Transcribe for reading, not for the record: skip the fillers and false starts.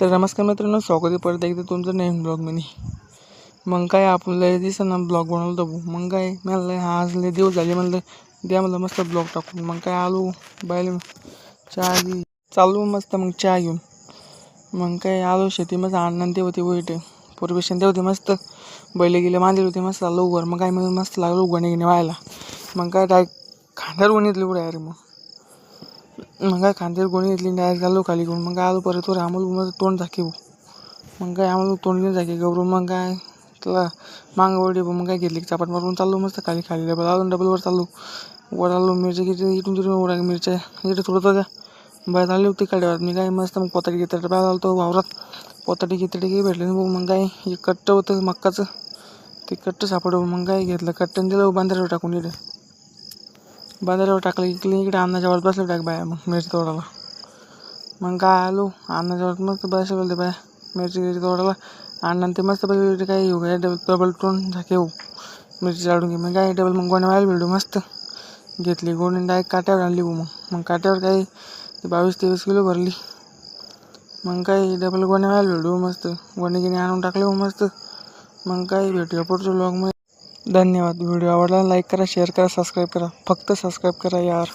तर नमस्कार मित्रांनो, स्वागत आहे परत एकदा तुमचं नवीन ब्लॉगमध्ये. मग काय आपण लय दिवसांना ब्लॉग बनवलं होतं. मग काय म्हणलं आज लय दिवस झाले, म्हणलं द्या म्हणलं मस्त ब्लॉग टाकून. मग काय आलो बायला चहा चालू मस्त, मग चहा घेऊन मग काय आलो शेती मस्त. अण्णा ते होते वाईट परमिशन ते होते मस्त, बैल गेले मांडले होते मस्त. आलो वर मग काय मग मस्त लागलो गोणे घेणे व्हायला. मग काय डायरेक्ट खांद्यावर गोणी घेतली पुढे अरे मग काय खांद्यावर गोणी घेतली डायरेक्ट आलो खाली घेऊन. मग काय आलो परत वर आम्हाला तोंड झाकेव. मग काय आम्हाला तोंड घेऊन झाके गौरव. मग काय तुला मागवडी मग काय घेतली चापाट मारून चाललो मस्त खाली खाली डबल आलो डबलवर चाललो वर आलो. मिरच्या किती इथून तिथून उडा मिरच्या इथे थोडं होत्या बाहेर आली होती काढ्यावर. मी काय मस्त मग पोताटी घेतलं बाहेर आलो तो वावरात. पोताटी गिताटी भेटले नाही. मग काय एक कट्ट होतं मक्काचं, ते कट्ट सापडवं. मग काय घेतलं कट्ट्याने दिलं बांधाऱ्यावर टाकून. इकडे बांधाऱ्यावर टाकलं इकडे अन्नाच्या वर बसलं टाक बाया मग मिरची तोडायला. मग काय आलो अन्नाच्या वर मस्त बसले बोलते बाया मिरची तोडायला. अण्णा ते मस्त पैकी काय येऊ काय डबल तोंड झाके येऊ मिरची चाडून घे. मग काय डबल मग गोण्या व्हायला भेटू मस्त घेतली गोणी डायरेक्ट काट्यावर आणली. मग काट्यावर काय 22-23 किलो भरली. मग काय डबल गोण्या व्हायला भेटू मस्त गोणी गिणी आणून टाकले मस्त. मग काय भेटूया पुढच्या व्लॉगमध्ये. धन्यवाद. व्हिडिओ आवडला लाईक करा, शेअर करा, सबस्क्राईब करा. फक्त सबस्क्राईब करा यार.